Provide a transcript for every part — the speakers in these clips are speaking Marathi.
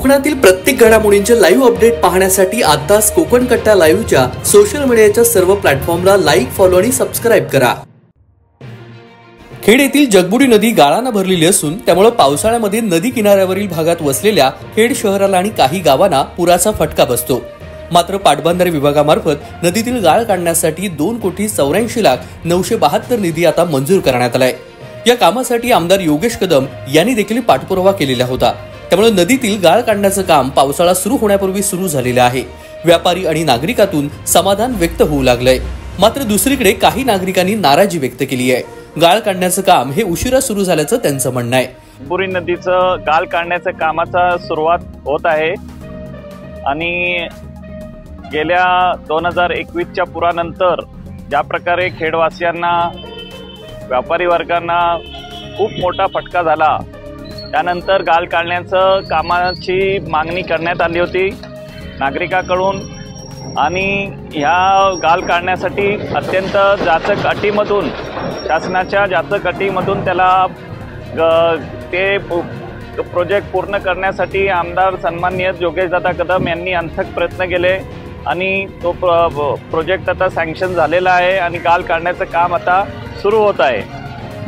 कोकणातील प्रत्येक घडामोडींचे लाईव्ह अपडेट पाहण्यासाठी आताच कोकण कट्टा लाईव्हच्या सोशल मीडियाच्या सर्व प्लॅटफॉर्मला लाईक, फॉलो आणि सबस्क्राईब करा। खेड येथील जगबुडी नदी गाळाने भरलेली असून त्यामुळे पावसाळ्यामध्ये नदी किनाऱ्यावरील भागात वसलेल्या खेड शहराला आणि काही गावांना पुराचा फटका बसतो। मात्र पाटबंधारे विभागामार्फत नदीतील गाळ काढण्यासाठी 2,84,972 निधी आता मंजूर करण्यात आलाय। या कामासाठी आमदार योगेश कदम यांनी देखील पाठपुरावा केलेला होता। त्यामुळे नदीतील गाळ काढण्याचे काम पावसाळा सुरू होण्यापूर्वी सुरू झालेले आहे। व्यापारी आणि नागरिकांतून समाधान व्यक्त होऊ लागलंय। मात्र दुसरीकडे काही नागरिकांनी नाराजी व्यक्त केली आहे। गाळ काढण्याचं काम हे उशिरा सुरू झाल्याचं त्यांचं म्हणणं आहे। पुरी नदीचं गाळ काढण्याच्या कामाचा सुरुवात होत आहे आणि गेल्या 2021च्या पुरानंतर ज्या प्रकारे खेडवासियांना, व्यापारी वर्गांना खूप मोठा फटका झाला, त्यानंतर गाळ काढण्याचं कामाची मागणी करण्यात आली होती नागरिकांकडून आणि ह्या गाळ काढण्यासाठी अत्यंत जाचक अटीमधून, शासनाच्या जाचक अटीमधून त्याला ते प्रोजेक्ट पूर्ण करण्यासाठी आमदार सन्माननीय योगेशदादा कदम यांनी अथक प्रयत्न केले आणि तो प्रोजेक्ट आता सँक्शन झालेला आहे आणि गाळ काढण्याचं काम आता सुरू होत आहे।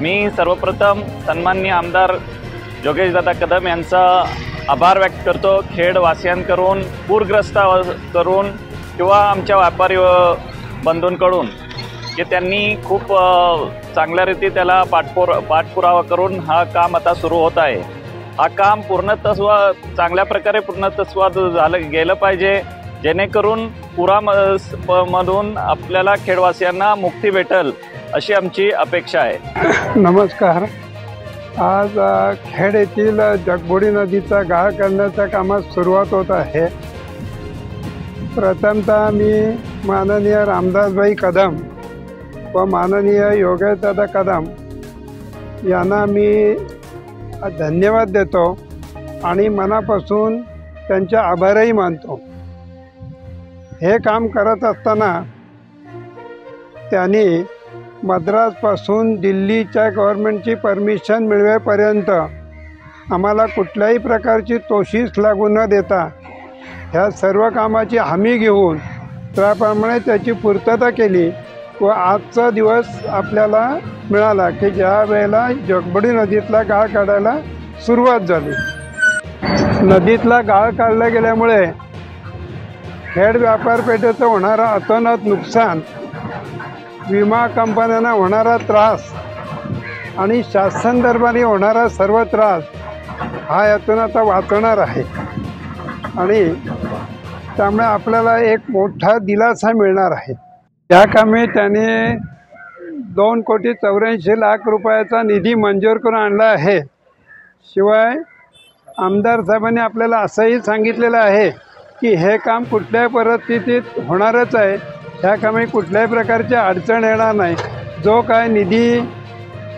मी सर्वप्रथम सन्माननीय आमदार योगेशदादा कदम यांचा आभार व्यक्त करतो। खेडवासियांकडून, पूरग्रस्त करून किंवा आमच्या व्यापारी बंधूंकडून की त्यांनी खूप चांगल्या रीती त्याला पाठपुरावा करून हा काम आता सुरू होत आहे। हा काम पूर्णत्व चांगल्या प्रकारे पूर्णत्व झालं गेलं पाहिजे, जेणेकरून पुरामधून आपल्याला खेडवासियांना मुक्ती भेटेल अशी आमची अपेक्षा आहे। नमस्कार। आज खेड येथील जगबुडी नदीचा गाळ करण्याच्या कामास सुरुवात होत आहे। प्रथमतः मी माननीय रामदासभाई कदम व माननीय योगेशदादा कदम यांना मी धन्यवाद देतो आणि मनापासून त्यांचे आभारही मानतो। हे काम करत असताना त्यांनी मद्रासपासून दिल्लीच्या गव्हर्नमेंटची परमिशन मिळवेपर्यंत आम्हाला कुठल्याही प्रकारची तोशीस लागू न देता ह्या सर्व कामाची हमी घेऊन त्याप्रमाणे त्याची पूर्तता केली व आजचा दिवस आपल्याला मिळाला की ज्या वेळेला जगबुडी नदीतला गाळ काढायला सुरुवात झाली। नदीतला गाळ काढला गेल्यामुळे खेड व्यापारपेठेचं होणारा अतोनात नुकसान, विमा कंपन्यांना होणारा त्रास आणि शासन दरबारी होणारा सर्व त्रास हा यातून आता वाचणार आहे आणि त्यामुळे आपल्याला एक मोठा दिलासा मिळणार आहे। या कामी त्याने 2,84,00,000 रुपयाचा निधी मंजूर करून आणला आहे। शिवाय आमदार साहेबांनी आपल्याला असंही सांगितलेलं आहे की हे काम कुठल्याही परिस्थितीत होणारच आहे, ह्या कामी कुठल्याही प्रकारची अडचण येणार नाही। जो काय निधी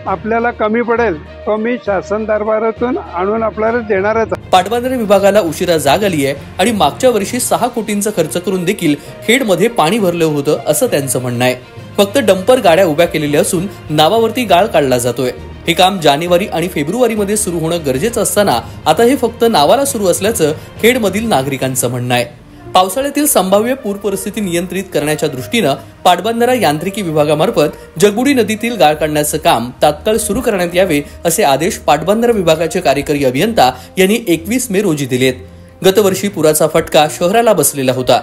आपल्याला कमी पडेल तो मी शासन दरबारातून आणून आपल्याला देणारच। पाटबंधारे विभागाला उशिरा जाग आली आहे आणि मागच्या वर्षी 6 कोटींचा खर्च करून देखील खेडमध्ये पाणी भरलं होतं असं त्यांचं म्हणणं आहे। फक्त डंपर गाड्या उभ्या केलेल्या असून नावावरती गाळ काढला जातोय। हे काम जानेवारी आणि फेब्रुवारीमध्ये सुरू होणं गरजेचं असताना आता हे फक्त नावाला सुरू असल्याचं खेडमधील नागरिकांचं म्हणणं आहे। पावसाळ्यातील संभाव्य पूर परिस्थिती नियंत्रित करण्याच्या दृष्टीनं पाटबंधारा यांत्रिकी विभागामार्फत जगबुडी नदीतील गाळ काढण्याचं काम तात्काळ सुरू करण्यात यावे असे आदेश पाटबंधारा विभागाचे कार्यकारी अभियंता यांनी 21 मे रोजी दिलेत। गतवर्षी पुराचा फटका शहराला बसलेला होता।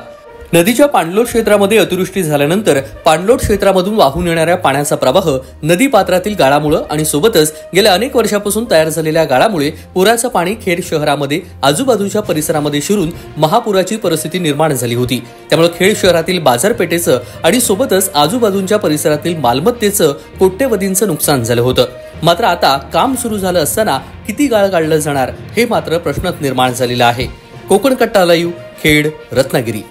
नदीच्या पाणलोट क्षेत्रामध्ये अतिवृष्टी झाल्यानंतर पाणलोट क्षेत्रामधून वाहून येणाऱ्या पाण्याचा प्रवाह नदी पात्रातील गाळामुळे आणि सोबतच गेल्या अनेक वर्षापासून तयार झालेल्या गाळामुळे पुराचं पाणी खेड शहरामध्ये आजूबाजूच्या परिसरामध्ये शिरून महापुराची परिस्थिती निर्माण झाली होती। त्यामुळे खेड शहरातील बाजारपेठेचं आणि सोबतच आजूबाजूच्या परिसरातील मालमत्तेचं कोट्यवधींचं नुकसान झालं होतं। मात्र आता काम सुरू झालं असताना किती गाळ काढलं जाणार हे मात्र प्रश्नच निर्माण झालेला आहे। कोकण कट्टा लाईव्ह, खेड, रत्नागिरी।